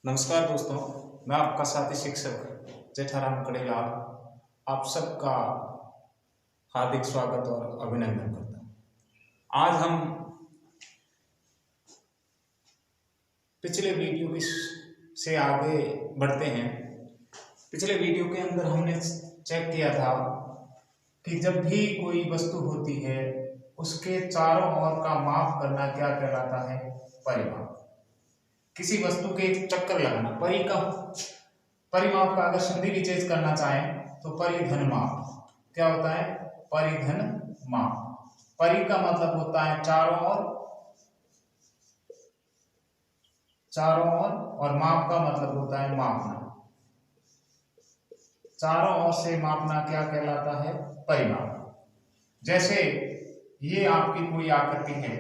नमस्कार दोस्तों, मैं आपका साथी शिक्षक जेठाराम कड़ेलाल आप सबका हार्दिक स्वागत और अभिनंदन करता हूँ। आज हम पिछले वीडियो की से आगे बढ़ते हैं। पिछले वीडियो के अंदर हमने चेक किया था कि जब भी कोई वस्तु होती है उसके चारों ओर का माप करना क्या कहलाता है? परिमाप। किसी वस्तु के एक चक्कर लगाना, परिमाप का अगर संधि विच्छेद करना चाहें तो परिघन माप क्या होता है? परिघन माप। परि का मतलब होता है चारों ओर और माप का मतलब होता है मापना। चारों ओर से मापना क्या कहलाता है? परिमाप। जैसे ये आपकी कोई आकृति है,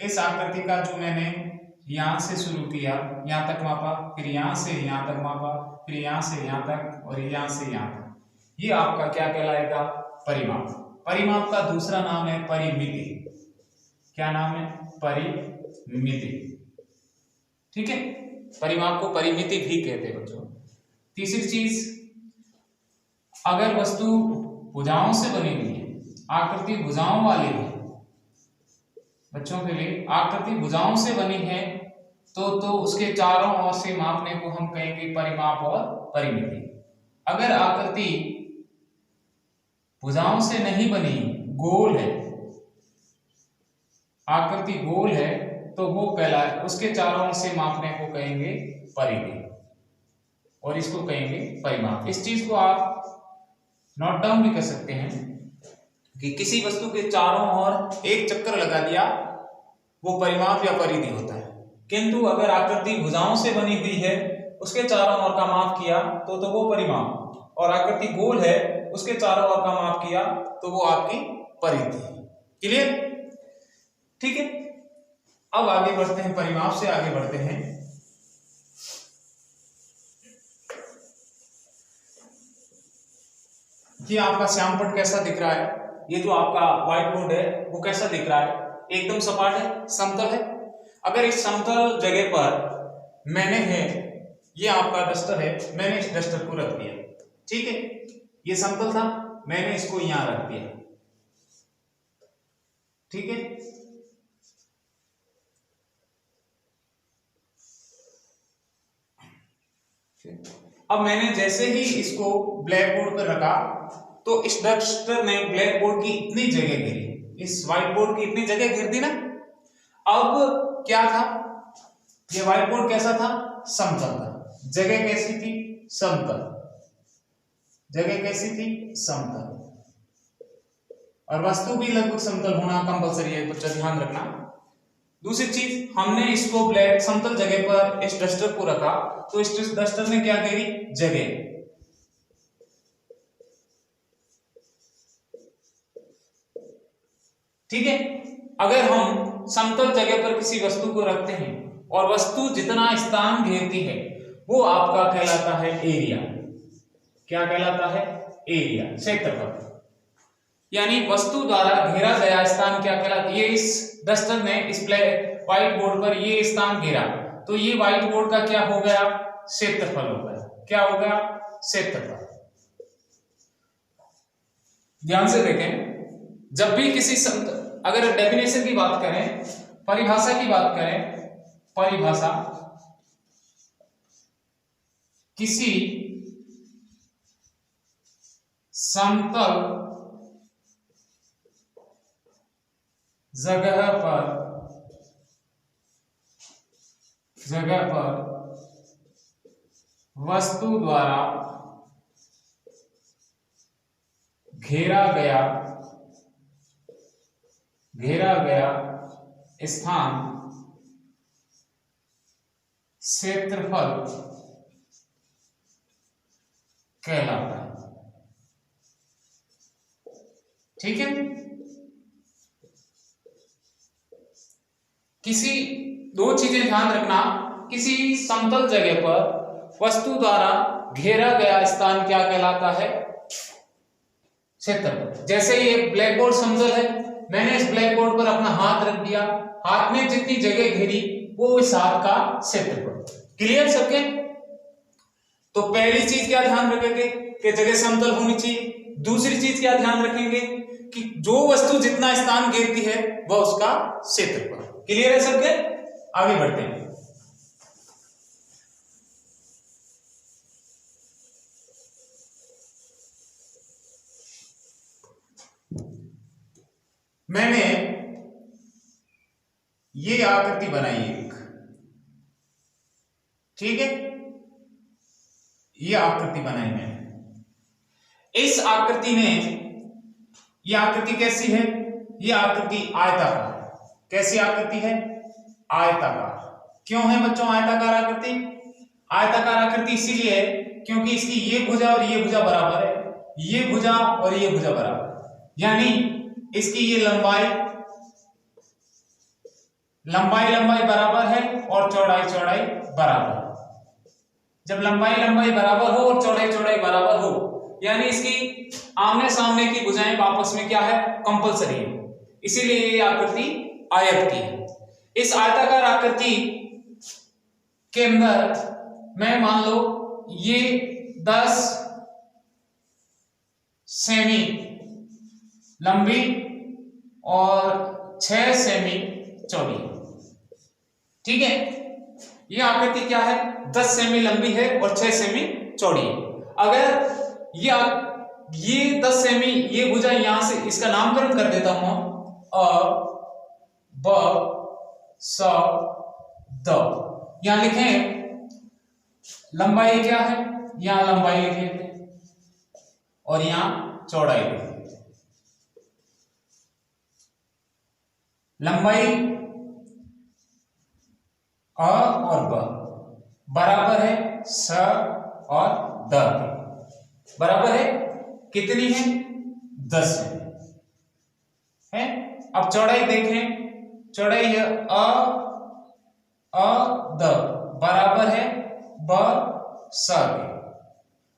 इस आकृति का जो मैंने यहां से शुरू किया, यहां तक मापा, फिर यहां से यहां तक मापा, फिर यहां से यहां तक और यहां से यहां तक, ये आपका क्या कहलाएगा? परिमाप। परिमाप का दूसरा नाम है परिमिति। क्या नाम है? परिमिति। ठीक है, परिमाप को परिमिति भी कहते हैं बच्चों। तीसरी चीज, अगर वस्तु भुजाओं से बनी हुई है, आकृति भुजाओं वाली है, बच्चों के लिए आकृति भुजाओं से बनी है तो उसके चारों ओर से मापने को हम कहेंगे परिमाप और परिमिति। अगर आकृति भुजाओं से नहीं बनी, गोल है, आकृति गोल है, तो वो कहलाए, उसके चारों ओर से मापने को कहेंगे परिधि और इसको कहेंगे परिमाप। इस चीज को आप नोट डाउन भी कर सकते हैं कि किसी वस्तु के चारों ओर एक चक्कर लगा दिया, वो परिमाप या परिधि होता है। किंतु अगर आकृति भुजाओं से बनी हुई है, उसके चारों ओर का माप किया तो वो परिमाप, और आकृति गोल है, उसके चारों ओर का माप किया तो वो आपकी परिधि। क्लियर? ठीक है, अब आगे बढ़ते हैं, परिमाप से आगे बढ़ते हैं। ये आपका श्यामपट्ट कैसा दिख रहा है? ये जो आपका व्हाइट बोर्ड है वो कैसा दिख रहा है? एकदम सपाट है, समतल है। अगर इस समतल जगह पर मैंने ये आपका डस्टर है, मैंने इस डस्टर को रख दिया, ठीक है, ये समतल था, मैंने इसको यहां रख दिया, ठीक है। अब मैंने जैसे ही इसको ब्लैक बोर्ड पर रखा तो इस डस्टर ने ब्लैक बोर्ड की इतनी जगह घेरी, इस व्हाइट बोर्ड की इतनी जगह घेर दी ना। अब क्या था? ये व्हाइट बोर्ड कैसा था? समतल था। जगह कैसी थी? समतल। जगह कैसी थी? समतल। और वस्तु भी लगभग समतल होना कंपलसरी है, बच्चा ध्यान रखना। दूसरी चीज, हमने इसको ब्लैक समतल जगह पर इस डस्टर को रखा तो इस डस्टर ने क्या घेरी? जगह। ठीक है, अगर हम समतल जगह पर किसी वस्तु को रखते हैं और वस्तु जितना स्थान घेरती है वो आपका कहलाता है एरिया। क्या कहलाता है? एरिया, क्षेत्रफल। यानी वस्तु द्वारा घेरा गया स्थान क्या कहलाता है? ये इस डस्टर ने इस व्हाइट बोर्ड पर ये स्थान घेरा तो ये व्हाइट बोर्ड का क्या हो गया? क्षेत्रफल हो गया। क्या हो गया? क्षेत्रफल। ध्यान से देखें, जब भी किसी अगर डेफिनेशन की बात करें, परिभाषा की बात करें, परिभाषा किसी समतल जगह पर वस्तु द्वारा घेरा गया स्थान क्षेत्रफल कहलाता है। ठीक है, किसी दो चीजें ध्यान रखना, किसी समतल जगह पर वस्तु द्वारा घेरा गया स्थान क्या कहलाता है? क्षेत्रफल। जैसे ये ब्लैक बोर्ड समतल है, मैंने इस ब्लैक बोर्ड पर अपना हाथ रख दिया, हाथ में जितनी जगह घेरी वो इस आर्क का क्षेत्रफल। क्लियर सबके? तो पहली चीज क्या ध्यान रखेंगे कि जगह समतल होनी चाहिए। दूसरी चीज क्या ध्यान रखेंगे कि जो वस्तु जितना स्थान घेरती है वह उसका क्षेत्रफल। क्लियर है सबके? आगे बढ़ते हैं। मैंने ये आकृति बनाई एक, ठीक है, ये आकृति बनाई मैंने। इस आकृति ने, ये आकृति कैसी है? ये आकृति आयताकार। कैसी आकृति है? आयताकार। क्यों है बच्चों आयताकार आकृति? आयताकार आकृति इसीलिए है क्योंकि इसकी ये भुजा और ये भुजा बराबर है, ये भुजा और ये भुजा बराबर, यानी इसकी ये लंबाई बराबर है और चौड़ाई बराबर है। जब लंबाई बराबर हो और चौड़ाई बराबर हो, यानी इसकी आमने सामने की भुजाएं आपस में क्या है? कंपलसरी है। इसीलिए ये आकृति आयत की है। इस आयताकार आकृति के अंदर मैं मान लो ये 10 सेमी लंबी और 6 सेमी चौड़ी, ठीक है। ये आकृति क्या है? 10 सेमी लंबी है और 6 सेमी चौड़ी है। अगर ये 10 सेमी, ये भुजा यहां से इसका नामकरण कर देता हूं, अ ब स द। यहां लिखें लंबाई क्या है? यहां लंबाई लिख लेते हैं और यहां चौड़ाई लिख लेते हैं। लंबाई अ और ब बराबर है स और द, बराबर है कितनी है? 10 है। अब चौड़ाई देखें, चौड़ाई है अ द बराबर है ब स के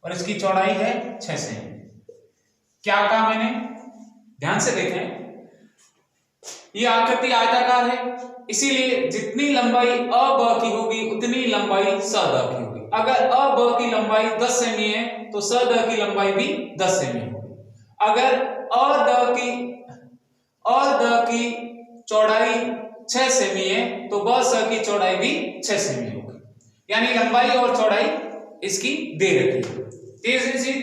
और इसकी चौड़ाई है 6 सेमी। क्या कहा मैंने? ध्यान से देखें, ये आकृति आयताकार है, इसीलिए जितनी लंबाई अ ब की होगी उतनी लंबाई स द की होगी। अगर अ ब की लंबाई 10 सेमी है तो स द की लंबाई भी 10 सेमी होगी। अगर अ द की चौड़ाई 6 सेमी है तो ब स की चौड़ाई भी 6 सेमी होगी, यानी लंबाई और चौड़ाई इसकी दे रखी है। तीसरी चीज,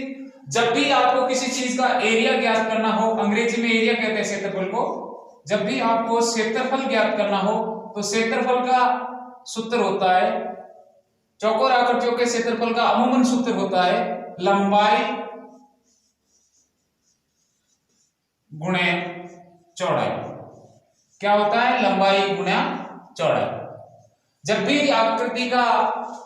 जब भी आपको किसी चीज का एरिया ज्ञात करना हो, अंग्रेजी में एरिया कहते हैं क्षेत्रफल को, जब भी आपको क्षेत्रफल ज्ञात करना हो तो क्षेत्रफल का सूत्र होता है, चौकोर आकृतियों के क्षेत्रफल का अमूमन सूत्र होता है लंबाई गुणे चौड़ाई। क्या होता है? लंबाई गुणा चौड़ाई। जब भी आकृति का,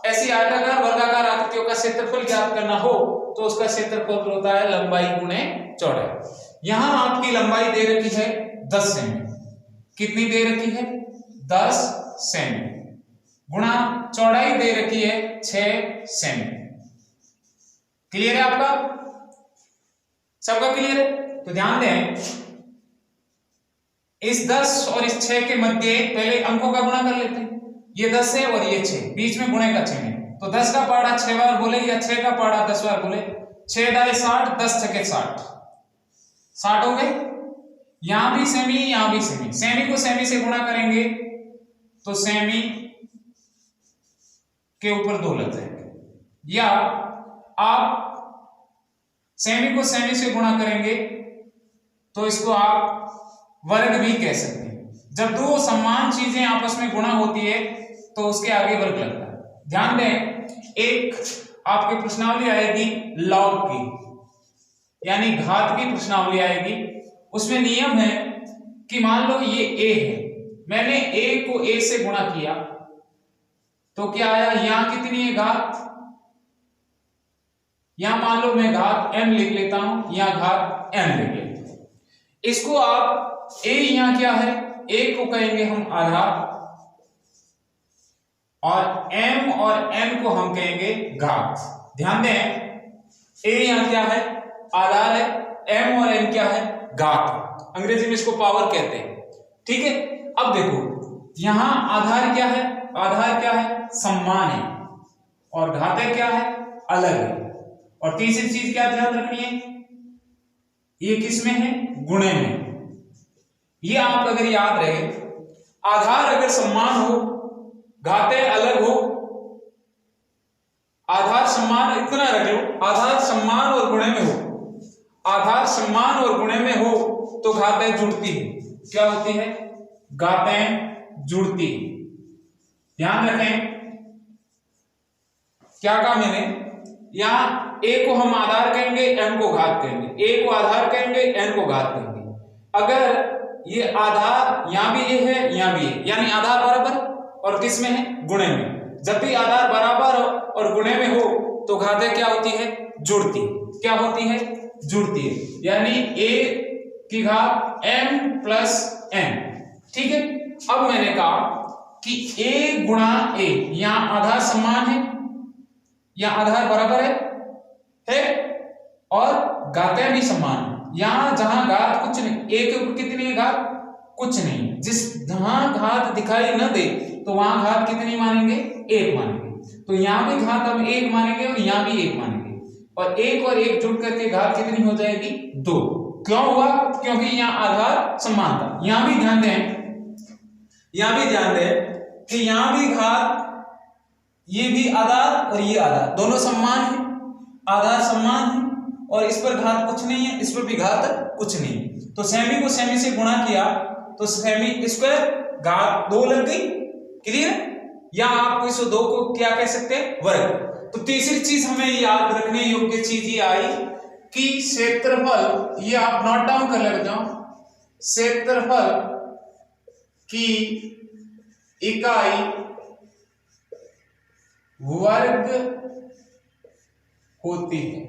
ऐसी आयताकार वर्गाकार आकृतियों का क्षेत्रफल ज्ञात करना हो तो उसका क्षेत्रफल होता है लंबाई गुणे चौड़ाई। यहां आपकी लंबाई दे रखी है 10 सेमी। कितनी दे रखी है? 10 सेमी गुणा चौड़ाई दे रखी है 6 सेमी। क्लियर है आपका? सबका क्लियर है? तो ध्यान दें, इस 10 और इस 6 के मध्य पहले अंकों का गुणा कर लेते हैं। ये 10 है और ये 6, बीच में गुणे का चिन्ह है, तो 10 का पहाड़ा 6 बार बोले या 6 का पहाड़ा 10 बार बोले। 6 दाए 60, 10 छके 60 हो गए। यहां भी सेमी, यहां भी सेमी, सेमी को सेमी से गुणा करेंगे तो सेमी के ऊपर 2 लग जाएंगे, या आप सेमी को सेमी से गुणा करेंगे तो इसको आप वर्ग भी कह सकते हैं। जब दो समान चीजें आपस में गुणा होती है तो उसके आगे वर्ग लगता है। ध्यान दें, एक आपकी प्रश्नावली आएगी लॉग की, यानी घात की प्रश्नावली आएगी। उसमें नियम है कि मान लो ये a है, मैंने a को a से गुणा किया तो क्या आया? यहां कितनी है घात? यहां मान लो मैं घात m लिख लेता हूं, यहां घात m लिख लेता हूं। इसको आप a यहां क्या है? a को कहेंगे हम आधार और m और n को हम कहेंगे घात। ध्यान दें, a यहां क्या है? आधार है, m और n क्या है? घात। अंग्रेजी में इसको पावर कहते हैं, ठीक है। अब देखो, यहां आधार क्या है? आधार क्या है? समान है, और घातें क्या है? अलग है। और तीसरी चीज क्या ध्यान रखनी है? ये किसमें है? गुणे में। ये आप अगर याद रहे, आधार अगर समान हो, घातें अलग हो, आधार समान, इतना रख लो, आधार समान और गुणे में हो, आधार समान और गुणे में हो तो घातें जुड़ती है। क्या होती है? घातें जुड़ती। ध्यान रखें, क्या कहा मैंने? यहां ए को हम आधार कहेंगे, एन को घात कहेंगे, ए को आधार कहेंगे, एन को घात कहेंगे। अगर ये आधार यहां भी ए है, यहां भी है, यानी आधार बराबर और किस में है? गुणे में। जब भी आधार बराबर और गुणे में हो तो घातें क्या होती है? जुड़ती। क्या होती है? जुड़ती है। यानी ए की घात m प्लस n। ठीक है। अब मैंने कहा कि a गुणा a, यहां आधार समान है, यहां आधार बराबर है और घातें भी समान है। यहां जहां घात कुछ नहीं, a के ऊपर कितनी है घात? कुछ नहीं। जिस जहां घात दिखाई न दे तो वहां घात कितनी मानेंगे? 1 मानेंगे। तो यहां भी घात हम 1 मानेंगे और यहां भी 1 मानेंगे, और 1 और 1 जुड़ करके घात कितनी हो जाएगी? 2। क्यों हुआ? क्योंकि यहां आधार समान था। यहां भी ध्यान दें, यहां भी ध्यान दें कि यहां भी घात, ये भी आधार और ये आधार दोनों समान है, आधार समान है, और इस पर घात कुछ नहीं है, इस पर भी घात कुछ नहीं। तो सेमी को सेमी से गुणा किया तो सेमी स्क्वायर घात 2 लग गई। क्लियर? या आप इस 2 को क्या कह सकते हैं? वर्ग। तो तीसरी चीज हमें याद रखने योग्य चीज ये आई कि क्षेत्रफल, ये आप नोट डाउन कर ले जाओ, क्षेत्रफल की इकाई वर्ग होती है।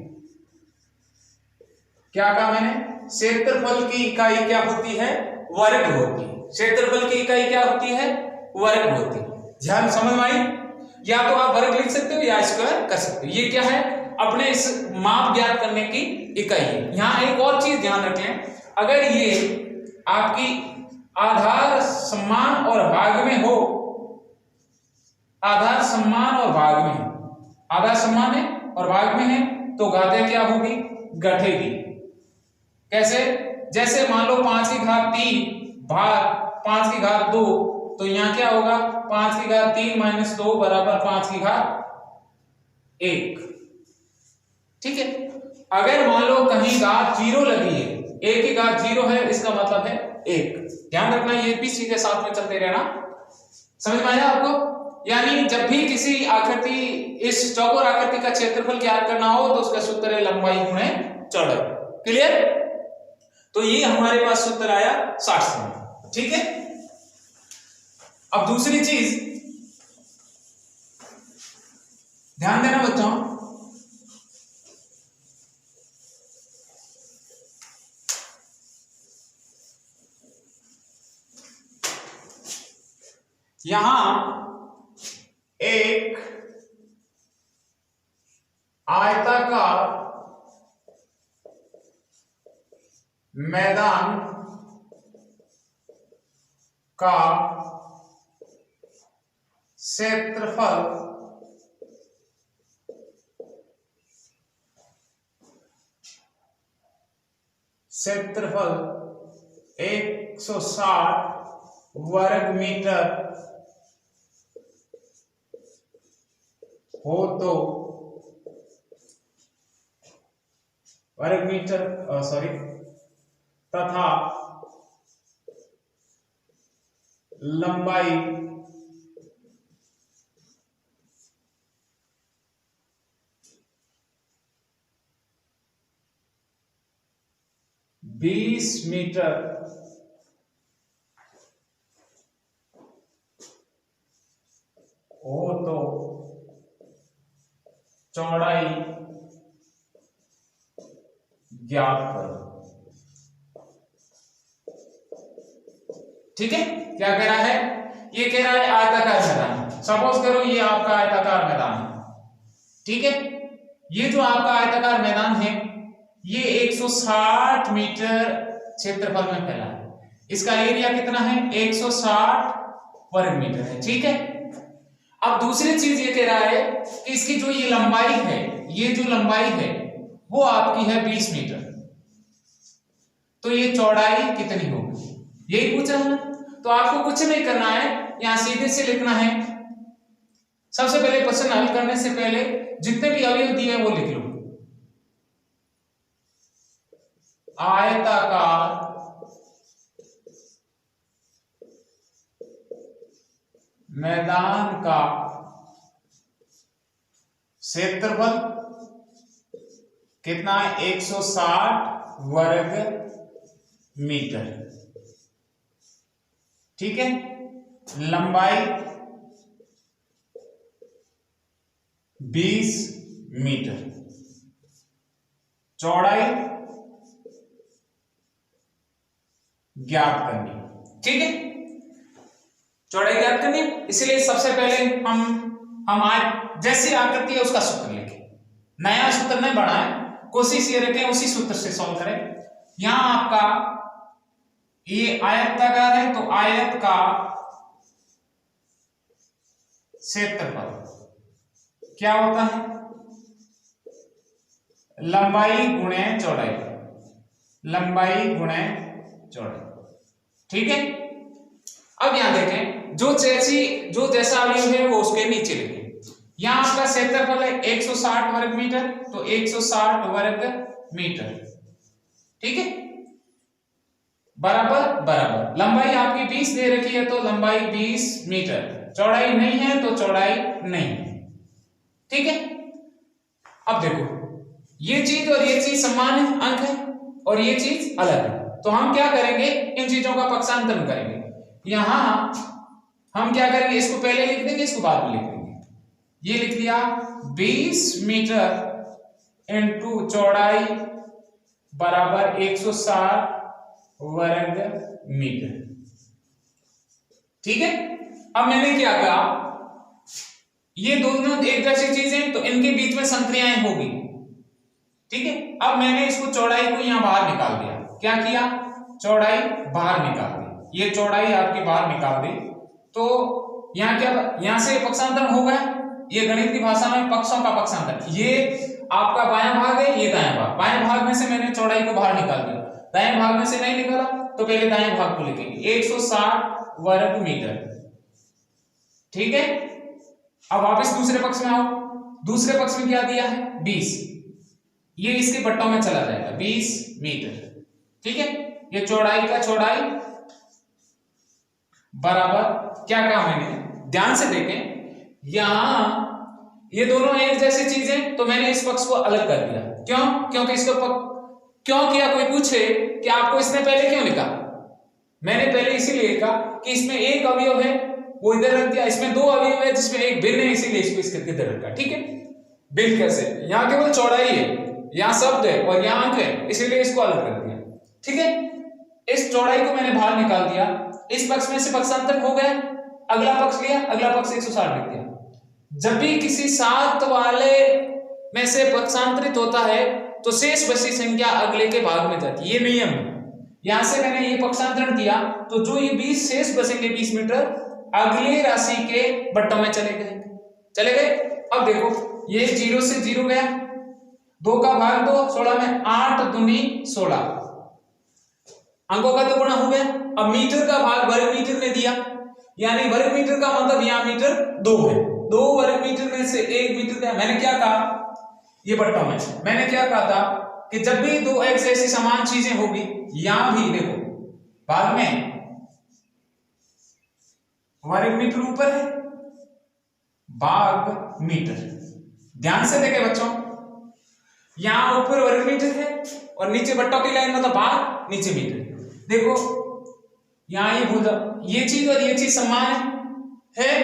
क्या कहा मैंने? क्षेत्रफल की इकाई क्या होती है? वर्ग होती है। क्षेत्रफल की इकाई क्या होती है? वर्ग होती है। ध्यान समझ में आई? या तो आप वर्ग लिख सकते हो या स्क्वायर कर सकते हो। ये क्या है? अपने इस माप ज्ञात करने की इकाई है। यहां एक और चीज ध्यान रखें, अगर ये आपकी आधार समान और भाग में हो, आधार समान और भाग में है, आधार समान है और भाग में है, तो घातें क्या होगी? घटेगी। कैसे? जैसे मान लो 5 की घात 3 भाग 5 की घात 2, तो यहां क्या होगा? 5 की घात 3 माइनस 2 बराबर 5 की घात 1। ठीक है। अगर मान लो कहीं घात 0 लगी है, a की घात 0 है, इसका मतलब है 1। ध्यान रखना, ये भी चीजें साथ में चलते रहना। समझ में आया आपको? यानी जब भी किसी आकृति, इस चौकोर आकृति का क्षेत्रफल ज्ञात करना हो तो उसका सूत्र है लंबाई गुणे चौड़ाई। क्लियर? तो ये हमारे पास सूत्र आया 60 सेमी। ठीक है। अब दूसरी चीज ध्यान देना बच्चों, यहां एक आयताकार मैदान का क्षेत्रफल क्षेत्रफल 160 वर्ग मीटर हो तो वर्ग मीटर तथा लंबाई 20 मीटर हो तो चौड़ाई ज्ञात करो। ठीक है। क्या कह रहा है? ये कह रहा है आयताकार मैदान। सपोज करो ये आपका आयताकार मैदान है। ठीक है। ये जो आपका आयताकार मैदान है ये 160 मीटर क्षेत्रफल में फैला है। इसका एरिया कितना है? 160 वर्ग मीटर है। ठीक है। अब दूसरी चीज ये कह रहा है कि इसकी जो ये लंबाई है, ये जो लंबाई है वो आपकी है 20 मीटर, तो ये चौड़ाई कितनी होगी, यही पूछा है। तो आपको कुछ नहीं करना है, यहां सीधे से लिखना है। सबसे पहले क्वेश्चन हल करने से पहले जितने भी अवयव दिए हैं वो लिख लो। आयताकार मैदान का क्षेत्रफल कितना है, 160 वर्ग मीटर, ठीक है। लंबाई 20 मीटर, चौड़ाई ज्ञात करनी, ठीक है। चौड़ाई ज्ञात करनी, इसलिए सबसे पहले हम आज जैसी आकृति है उसका सूत्र लिखें, नया सूत्र नहीं बनाए, कोशिश ये रखें उसी सूत्र से सॉल्व करें। यहां आपका ये आयताकार है, तो आयत का क्षेत्रफल क्या होता है, लंबाई गुणे चौड़ाई, लंबाई गुणे चौड़ाई, ठीक है। अब यहां देखें, जो जैसा अवयव है वो उसके नीचे लिखें। यहां आपका क्षेत्रफल है 160 वर्ग मीटर, तो 160 वर्ग मीटर, ठीक है, बराबर बराबर। लंबाई आपकी 20 दे रखी है, तो लंबाई 20 मीटर, चौड़ाई नहीं है तो चौड़ाई नहीं, ठीक है। अब देखो, ये चीज और ये चीज समान अंक है और ये चीज अलग है, तो हम क्या करेंगे, इन चीजों का पक्षांतरण करेंगे। यहां हम क्या करेंगे, इसको पहले लिख देंगे, इसको बाद में लिख देंगे। ये लिख दिया 20 मीटर इंटू चौड़ाई बराबर 160 वर्ग मीटर, ठीक है। अब मैंने क्या कहा, ये दोनों एक जैसी चीजें, तो इनके बीच में संक्रियाएं होगी, ठीक है। अब मैंने इसको चौड़ाई को यहां बाहर निकाल दिया, क्या किया, चौड़ाई बाहर निकाल दी, ये चौड़ाई आपकी बाहर निकाल दी, तो यहां क्या, यहां से पक्षांतरण हो गया, ये गणित की भाषा में पक्षों का पक्षांतरण। ये आपका बायां भाग है, ये दायां भाग, बाएं भाग में से मैंने चौड़ाई को बाहर निकाल दिया, दाएं भाग में से नहीं निकाला, तो पहले दाएं भाग को लिखेंगे 160 वर्ग मीटर, ठीक है। अब वापस दूसरे पक्ष में आओ, दूसरे पक्ष में क्या दिया है 20, ये इसके बट्टों में चला जाएगा 20 मीटर, ठीक है। ये चौड़ाई का चौड़ाई बराबर क्या कहा मैंने, ध्यान से देखें, यहां ये दोनों एक जैसी चीजें, तो मैंने इस पक्ष को अलग कर दिया, क्यों, क्योंकि इसको क्यों किया, कोई पूछे कि आपको इसने पहले क्यों लिखा, मैंने पहले इसीलिए लिखा कि इसमें एक अवयव है वो इधर रख दिया, इसमें दो अवयव है जिसमें एक भिन्न है, इसीलिए इसको इसके इधर रखा, ठीक है। भिन्न कैसे, यहां केवल चौड़ाई है, यहां शब्द है और यहां अंक है, इसीलिए इसको अलग कर दिया, ठीक है। इस चौड़ाई को मैंने बाहर निकाल दिया, इस पक्ष में से पक्षांतर हो गया, अगला पक्ष लिया, अगला पक्ष 160 लिख दिया। जब भी किसी सात वाले में से पक्षांतरित होता है तो शेष बची संख्या अगले के भाग में जाती है, ये नियम है। यहां से मैंने ये पक्षांतरण किया, तो जो ये 20 शेष बचेंगे 20 मीटर अगली राशि के बट्टों में चले गए। अब देखो, ये 0 से 0 गया, 2 का भाग 2, 16 में 8 दूनी 16, अंकों का तो गुणा हो गया। अब मीटर का भाग वर्ग मीटर ने दिया, यानी वर्ग मीटर का मतलब यहां मीटर 2 है, 2 वर्ग मीटर में से 1 मीटर दिया। मैंने क्या कहा, ये बट्टों में मैंने क्या कहा था कि जब भी दो एक ऐसी समान चीजें होगी, यहां भी देखो भाग में वर्ग मीटर ऊपर है, भाग मीटर, ध्यान से देखे बच्चों, यहां ऊपर वर्ग मीटर है और नीचे बट्टों की लाइन मतलब भाग, नीचे मीटर। देखो यहां ये भूल जाओ, ये चीज और ये चीज समान है,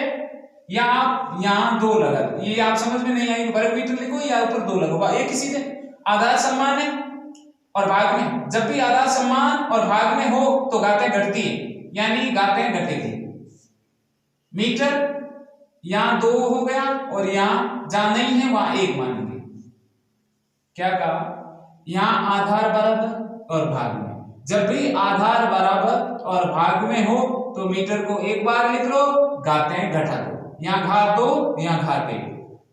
या आप यहां 2 लगा, ये आप समझ में नहीं आई, वर्ग मीटर लिखो या ऊपर 2 लगो, एक ही चीज है। आधार समान है और भाग में, जब भी आधार समान और भाग में हो तो घातें घटती है, यानी घातें घटेगी। मीटर यहां 2 हो गया और यहां जहां नहीं है वहां 1 मानेंगे। क्या कहा, यहां आधार बराबर और भाग में, जब भी आधार बराबर और भाग में हो तो मीटर को एक बार लिख लो, घातें घटा दो, यहाँ घात 2, यहाँ घात 1,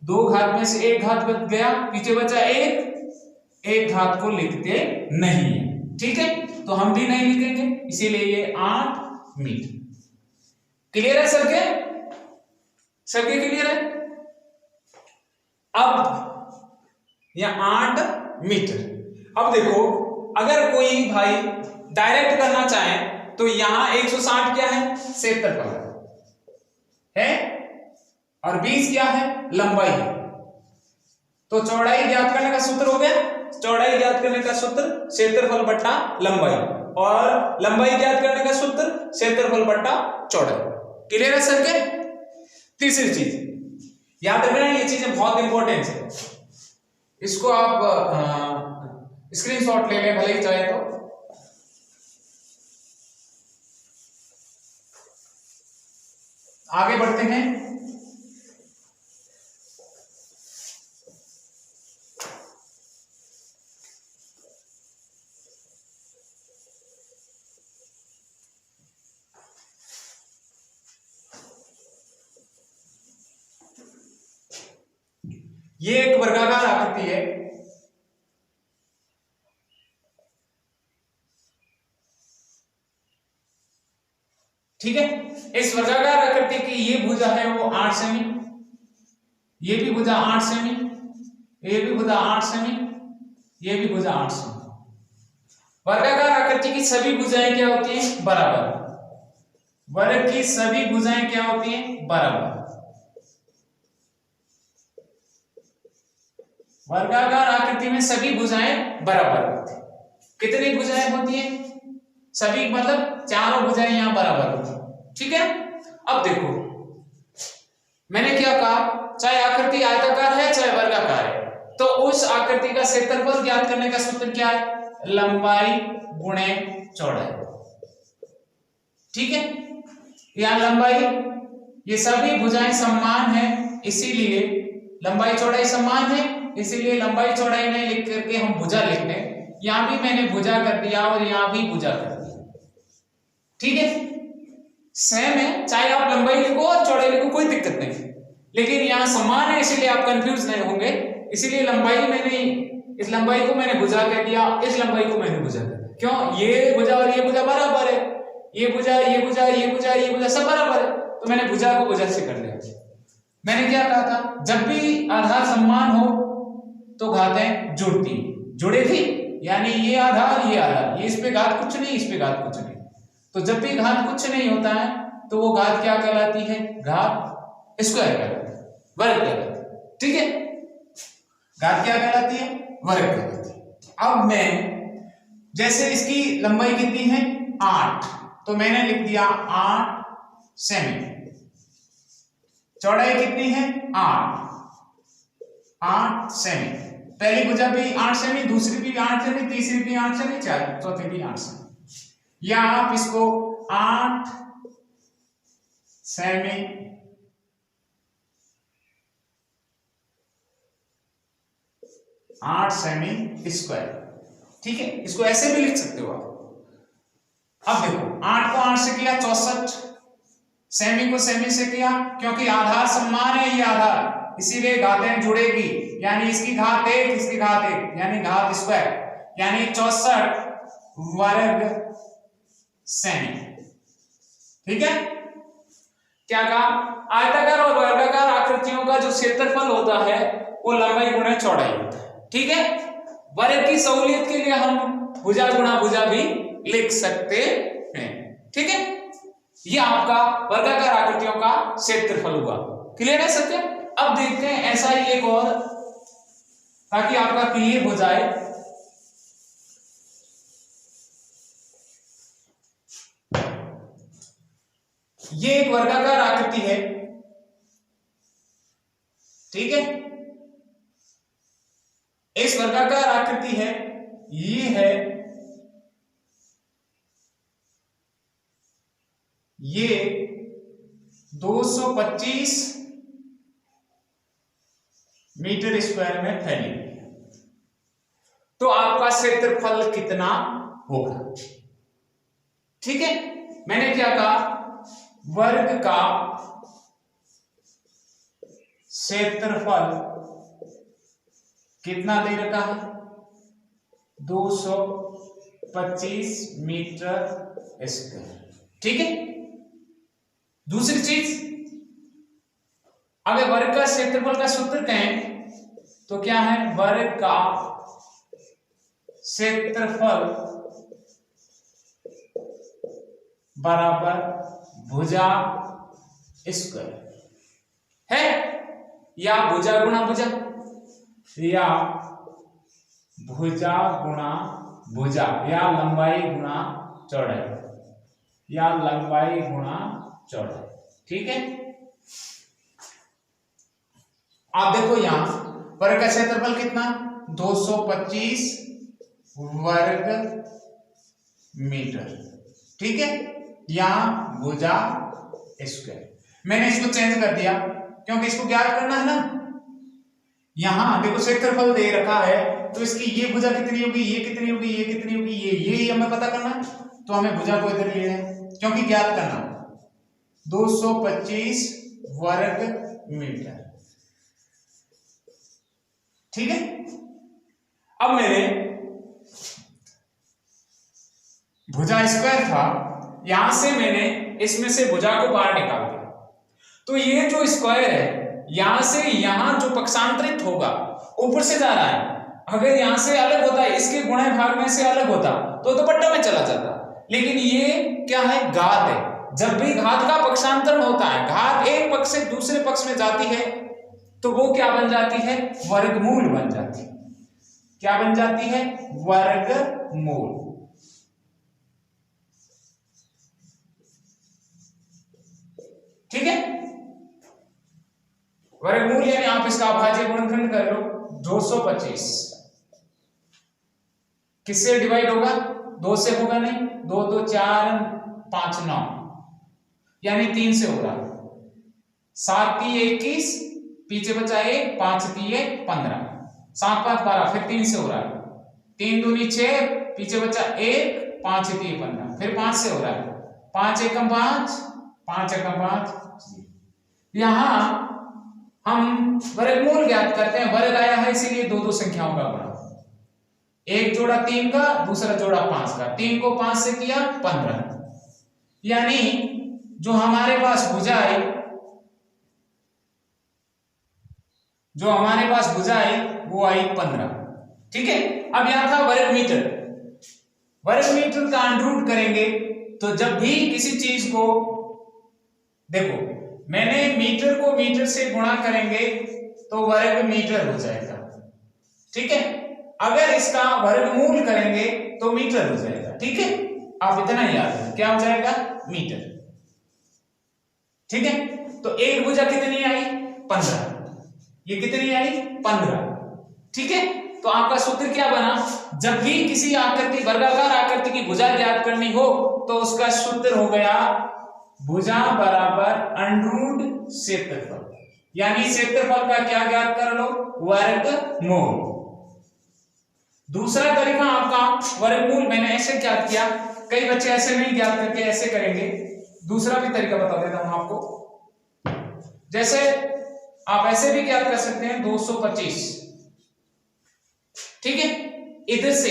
2 घात में से 1 घात बच गया, पीछे बचा 1 घात को लिखते नहीं है, ठीक है, तो हम भी नहीं लिखेंगे, इसीलिए ये 8 मीटर। क्लियर है सबके? सबके क्लियर है? अब यह 8 मीटर। अब देखो अगर कोई भाई डायरेक्ट करना चाहे तो यहां 160 क्या है? क्षेत्रफल है और 20 क्या है? लंबाई है। तो चौड़ाई ज्ञात करने का सूत्र हो गया, चौड़ाई ज्ञात करने का सूत्र क्षेत्रफल बट्टा लंबाई, और लंबाई ज्ञात करने का सूत्र क्षेत्रफल बट्टा चौड़ाई। क्लियर है सर के? तीसरी चीज याद रखना, ये चीजें बहुत इंपॉर्टेंट है, इसको आप स्क्रीनशॉट ले लें भले ही चाहे तो। आगे बढ़ते हैं। ये एक वर्गाकार आकृति है, ठीक है। इस वर्गाकार आकृति की ये भुजा है वो 8 सेमी, ये भी भुजा 8 सेमी, ये भी भुजा 8 सेमी, ये भी भुजा 8 सेमी। वर्गाकार आकृति की सभी भुजाएं क्या होती हैं? बराबर। वर्ग की सभी भुजाएं क्या होती हैं? बराबर। वर्गाकार आकृति में सभी भुजाएं बराबर होती हैं। कितनी भुजाएं होती हैं? सभी मतलब चारों भुजाएं यहां बराबर होती हैं, ठीक है। अब देखो मैंने क्या कहा, चाहे आकृति आयताकार है चाहे वर्गाकार है, तो उस आकृति का क्षेत्रफल ज्ञात करने का सूत्र क्या है? लंबाई गुणे चौड़ाई, ठीक है। यहां लंबाई, ये सभी भुजाएं समान है, इसीलिए लंबाई चौड़ाई समान है, इसीलिए लंबाई चौड़ाई नहीं लिख करके हम भुजा लिख लें। यहां भी मैंने भुजा कर दिया और यहां भी भुजा कर दिया, ठीक है। सेम है, चाहे आप लंबाई लिखो और चौड़ाई लिखो, कोई दिक्कत नहीं, लेकिन यहां समान है इसीलिए आप कंफ्यूज नहीं होंगे। इसीलिए लंबाई मैंने, इस लंबाई को मैंने भुजा कह दिया, इस लंबाई को मैंने भुजा कर दिया। क्यों? ये भुजा और ये भुजा बराबर है, ये भुजा ये भुजा ये भुजा ये भुजा सब बराबर है, तो मैंने भुजा को भुजा से कर लिया। मैंने क्या कहा था? जब भी आधार समान हो तो घातें जुड़ती, जुड़ेगी, यानी ये आधार ये आधार, ये इस पे घात कुछ नहीं, इस पे घात कुछ नहीं, तो जब भी घात कुछ नहीं होता है तो वो घात क्या कहलाती है? घात स्क्वायर कहलाती है, वर्ग कहलाती है, ठीक है। घात क्या कहलाती है? वर्ग कहलाती है। अब मैं जैसे इसकी लंबाई कितनी है? 8, तो मैंने लिख दिया 8 सेमी। चौड़ाई कितनी है? 8 सेमी। पहली भुजा भी 8 सेमी, दूसरी भी 8 सेमी, तीसरी भी 8 सेमी, चौथी भी 8 सेमी। या आप इसको 8 सेमी 8 सेमी स्क्वायर, ठीक है। इसको ऐसे भी लिख सकते हो आप। अब देखो 8 को 8 से किया 64, सेमी को सेमी से किया, क्योंकि आधार समान है, ये आधार, इसीलिए घातें जुड़ेगी, यानी इसकी घात 1 इसकी घात 1, यानी घात स्क्वायर, यानी 64 वर्ग सेमी, ठीक है। क्या कहा? आयताकार और वर्गाकार आकृतियों का जो क्षेत्रफल होता है वो लंबाई गुणा चौड़ाई होता है, ठीक है। वर्ग की सहूलियत के लिए हम भुजा गुणा भुजा भी लिख सकते हैं, ठीक है। यह आपका वर्गाकार आकृतियों का क्षेत्रफल हुआ। क्लियर है सत्य? अब देखते हैं ऐसा ही एक और, ताकि आपका क्लियर हो जाए। ये एक वर्गाकार आकृति है, ठीक है। इस वर्गाकार आकृति है, ये है, ये 225 मीटर स्क्वायर में फैली हुई है। तो आपका क्षेत्रफल कितना होगा? ठीक है, मैंने क्या कहा? वर्ग का क्षेत्रफल कितना दे रखा है? 225 मीटर स्क्वायर। ठीक है। दूसरी चीज, अगर वर्ग का क्षेत्रफल का सूत्र कहें तो क्या है? वर्ग का क्षेत्रफल बराबर भुजा स्क्वायर है, या भुजा गुणा भुजा, या भुजा गुणा भुजा, या लंबाई गुणा चौड़ाई, या लंबाई गुणा चौड़ाई। ठीक है। आप देखो यहां वर्ग का क्षेत्रफल कितना? 225 वर्ग मीटर। ठीक है। यहां भुजा स्क्वायर। मैंने इसको चेंज कर दिया क्योंकि इसको ज्ञात करना है ना। यहां देखो क्षेत्रफल दे रखा है तो इसकी ये भुजा कितनी होगी, ये कितनी होगी, ये कितनी होगी, ये हमें पता करना है। तो हमें भुजा को इधर लेना है क्योंकि ज्ञात करना 225 वर्ग मीटर। ठीक है। अब मैंने भुजा स्क्वायर था, यहां से मैंने इसमें से भुजा को बाहर निकाल दिया, तो ये जो स्क्वायर है यहां से यहां जो पक्षांतरित होगा ऊपर से जा रहा है। अगर यहां से अलग होता है, इसके गुणे भाग में से अलग होता तो पट्टा में चला जाता, लेकिन ये क्या है? घात है। जब भी घात का पक्षांतरण होता है, घात एक पक्ष से दूसरे पक्ष में जाती है तो वो क्या बन जाती है? वर्गमूल बन जाती है। क्या बन जाती है? वर्गमूल। ठीक है। वर्गमूल यानी आप इसका अभाज्य गुणनखंड कर लो। 225 किससे डिवाइड होगा? 2 से होगा नहीं, 2 2 4 5 9 यानी 3 से होगा। 7 3 21, पीछे बचा 1, 5 3 15, 7 5 12, फिर 3 से हो रहा है। 3 दूनी 6, पीछे बचा 1, 5 3 15, फिर 5 से हो रहा है। 5 एकम 5, 5 एकम 5। यहां हम वर्गमूल ज्ञात करते हैं। वर्ग आया है इसीलिए दो दो संख्याओं का गुणा, एक जोड़ा 3 का, दूसरा जोड़ा 5 का। 3 को 5 से किया 15, यानी जो हमारे पास भुजा आई, वो आई 15। ठीक है। अब यहां था वर्ग मीटर। वर्ग मीटर का अंडर करेंगे तो जब भी किसी चीज को, देखो मैंने मीटर को मीटर से गुणा करेंगे तो वर्ग मीटर हो जाएगा। ठीक है। अगर इसका वर्गमूल करेंगे तो मीटर हो जाएगा। ठीक है। आप इतना याद रखें, क्या हो जाएगा? मीटर। ठीक है। तो एक भुजा कितनी आई? 15। ये कितनी आई? 15। ठीक है। तो आपका सूत्र क्या बना? जब भी किसी आकृति, वर्गाकार आकृति की भुजा ज्ञात करनी हो तो उसका सूत्र हो गया भुजा बराबर अंडरूट क्षेत्रफल, यानी क्षेत्रफल का क्या ज्ञात कर लो? वर्गमूल। दूसरा तरीका आपका वर्गमूल मैंने ऐसे ज्ञात किया, कई बच्चे ऐसे नहीं ज्ञात करके ऐसे करेंगे। दूसरा भी तरीका बता देता हूं आपको। जैसे आप ऐसे भी ज्ञात कर सकते हैं 225। ठीक है। इधर से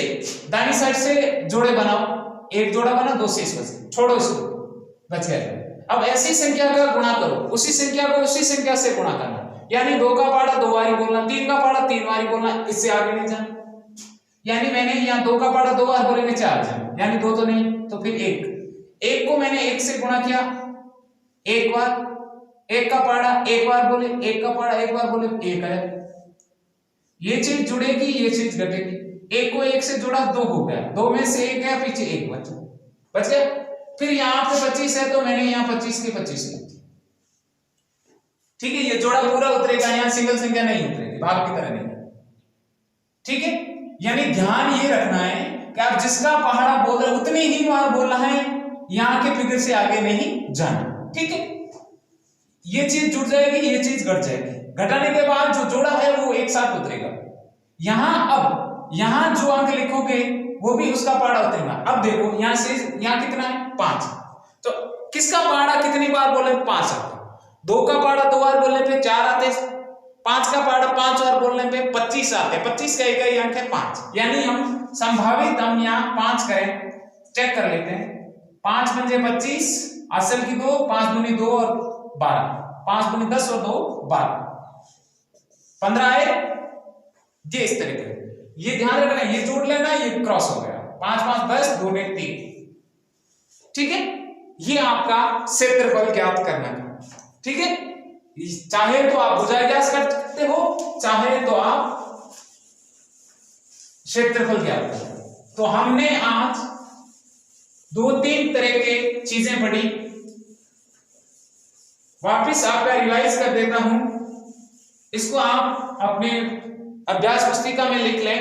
दाहिनी साइड से जोड़े बनाओ, एक जोड़ा बना, 2 से इस वजह छोड़ो, इसको बच गया। अब ऐसी संख्या का गुणा करो, उसी संख्या को उसी संख्या से गुणा करना, यानी 2 का पाड़ा 2 बारी बोलना, 3 का पाड़ा 3 बारी बोलना, इससे आगे नहीं जाना। यानी मैंने यहाँ 2 का पाड़ा 2 बार बोलेंगे 4 जाना, यानी 2 तो नहीं, तो फिर 1 को मैंने 1 से गुणा किया 1 बार, 1 का पाड़ा 1 बार बोले, 1 का पाड़ा 1 बार बोले, 1 है। ये चीज जुड़ेगी, ये चीज घटेगी। 1 को 1 से जोड़ा 2 हो गया, 2 में से 1 गया, पीछे 1 बच गया। फिर यहाँ पे 25 है तो मैंने यहाँ 25 के 25 लिख दिया। ठीक है। ये जोड़ा पूरा उतरेगा, यहाँ सिंगल संख्या नहीं उतरेगी, भाग की तरह नहीं। ठीक है। यानी ध्यान ये रखना है कि आप जिसका पहाड़ा बोल रहे उतनी ही बार बोलना है, यहाँ के फिगर से आगे नहीं जाना। ठीक है। ये चीज जुड़ जाएगी, ये चीज घट जाएगी। घटाने के बाद जो जोड़ा है वो एक साथ उतरेगा। यहां जो अंक लिखोगे वो भी उसका पहाड़ा उतरेगा। अब देखो यहां से यहां कितना है? 5। तो किसका पहाड़ा कितनी बार बोले? 5 आता। 2 का पहाड़ा 2 बार बोलने पे 4 आते, 5 का पार्ट 5 और बोलने पे 25 आते हैं। 25 का इकाई अंक है 5, यानी हम संभावित हम यहाँ 5 करें, चेक कर लेते हैं। 5 पंजे 25, असल की 2, 5 दूनी 2 और 12, 5 दूनी 10 और 2 12, 15 आए। ये इस तरीके, ये ध्यान रखना, ये जोड़ लेना, ये क्रॉस हो गया, 5 5 10, 2 ने 3, ठीक है। ये आपका क्षेत्रफल ज्ञात करना है, ठीक है। चाहे तो आप भुजा ज्ञात कर सकते हो, चाहे तो आप क्षेत्रफल ज्ञात कर। तो हमने आज 2-3 तरह के चीजें पढ़ी, वापिस आपका रिवाइज कर देता हूं, इसको आप अपने अभ्यास पुस्तिका में लिख लें,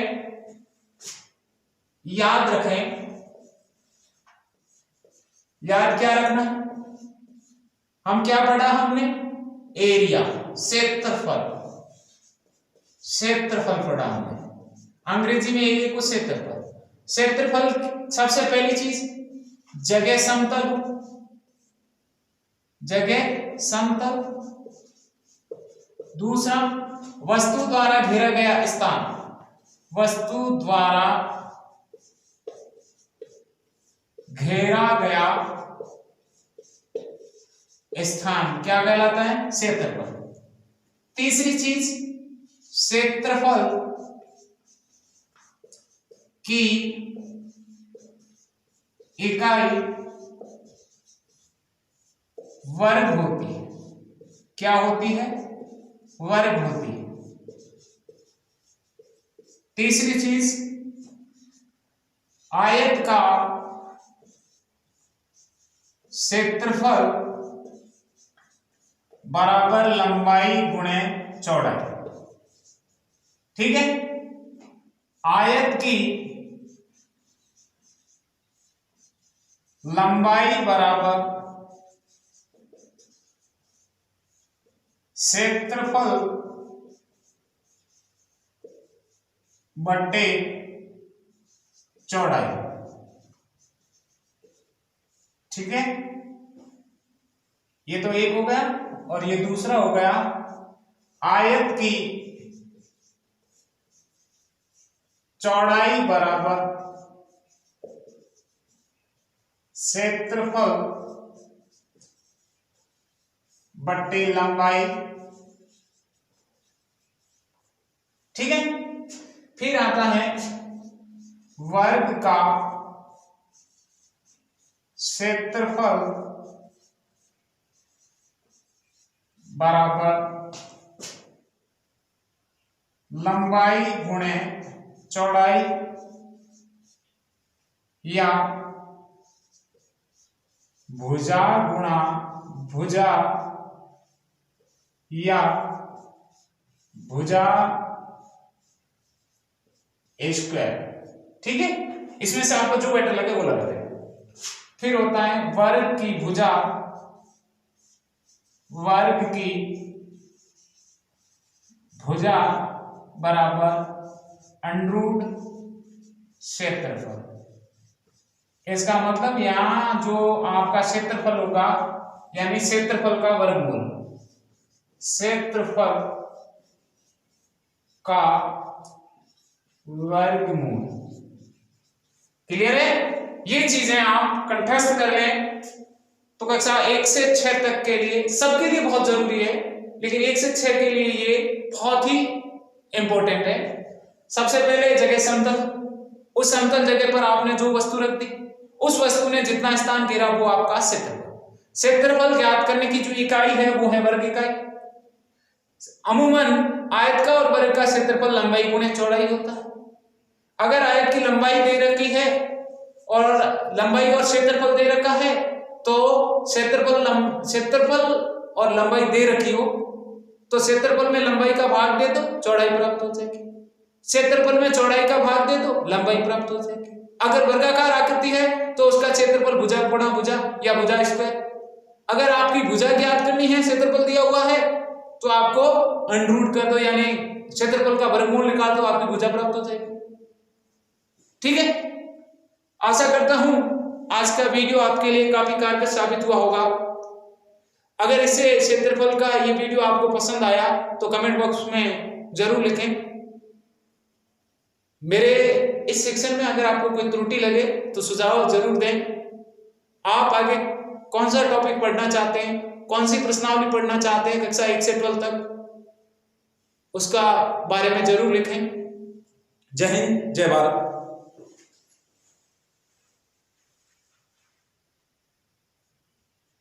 याद रखें। याद क्या रखना, हम क्या पढ़ा हमने, एरिया, क्षेत्रफल, क्षेत्रफल पढ़ा हमने, अंग्रेजी में एरिया को क्षेत्रफल। क्षेत्रफल सबसे पहली चीज जगह समतल, जगह समतल। दूसरा वस्तु द्वारा घेरा गया स्थान, वस्तु द्वारा घेरा गया स्थान क्या कहलाता है, क्षेत्रफल। तीसरी चीज क्षेत्रफल की इकाई वर्ग होती है, क्या होती है, वर्ग होती है। तीसरी चीज आयत का क्षेत्रफल बराबर लंबाई गुणे चौड़ाई, ठीक है। आयत की लंबाई बराबर क्षेत्रफल बटे चौड़ाई, ठीक है। ये तो एक हो गया, और ये दूसरा हो गया आयत की चौड़ाई बराबर क्षेत्रफल बट्टे लंबाई, ठीक है। फिर आता है वर्ग का क्षेत्रफल बराबर लंबाई गुणे चौड़ाई या भुजा गुणा भुजा या भुजा स्क्वायर, ठीक है। इसमें से आपको जो बेटर लगे वो लगा दें। फिर होता है वर्ग की भुजा, वर्ग की भुजा बराबर अंडरूट क्षेत्रफल। इसका मतलब यहां जो आपका क्षेत्रफल होगा, यानी क्षेत्रफल का वर्गमूल, क्षेत्रफल का वर्गमूल। क्लियर है? ये चीजें आप कंठस्थ कर लें तो कक्षा 1 से 6 तक के लिए, सबके लिए बहुत जरूरी है, लेकिन 1 से 6 के लिए ये बहुत ही इंपॉर्टेंट है। सबसे पहले जगह समतल, उस समतल जगह पर आपने जो वस्तु रख दी, उस वस्तु ने जितना स्थान घेरा वो आपका क्षेत्रफल। क्षेत्रफल ज्ञात करने की जो इकाई है वो है वर्ग इकाई। अमूमन आयत का और वर्ग का क्षेत्रफल लंबाई गुणे चौड़ाई होता है। अगर आयत की लंबाई दे रखी है और लंबाई और क्षेत्रफल दे रखा है, तो क्षेत्रफल और लंबाई दे रखी हो तो क्षेत्रफल में लंबाई का भाग दे दो, चौड़ाई प्राप्त हो जाएगी। क्षेत्रफल में चौड़ाई का भाग दे दो, लंबाई प्राप्त हो जाएगी। अगर वर्गाकार आकृति है तो उसका क्षेत्रफल भुजा गुणा भुजा या भुजा स्क्वायर। अगर आपकी भुजा ज्ञात करनी है, क्षेत्रफल दिया हुआ है, तो आपको अंडरूट कर दो, यानी क्षेत्रफल का वर्गमूल निकाल दो, आपकी भुजा प्राप्त हो जाएगी। ठीक है, आशा करता हूं आज का वीडियो आपके लिए काफी कारगर साबित हुआ होगा। अगर इससे क्षेत्रफल का ये वीडियो आपको पसंद आया तो कमेंट बॉक्स में जरूर लिखें। मेरे इस सेक्शन में अगर आपको कोई त्रुटि लगे तो सुझाव जरूर दें। आप आगे कौन सा टॉपिक पढ़ना चाहते हैं, कौन सी प्रश्नावली पढ़ना चाहते हैं कक्षा 1 से 12 तक, उसका बारे में जरूर लिखें। जय हिंद, जय भारत।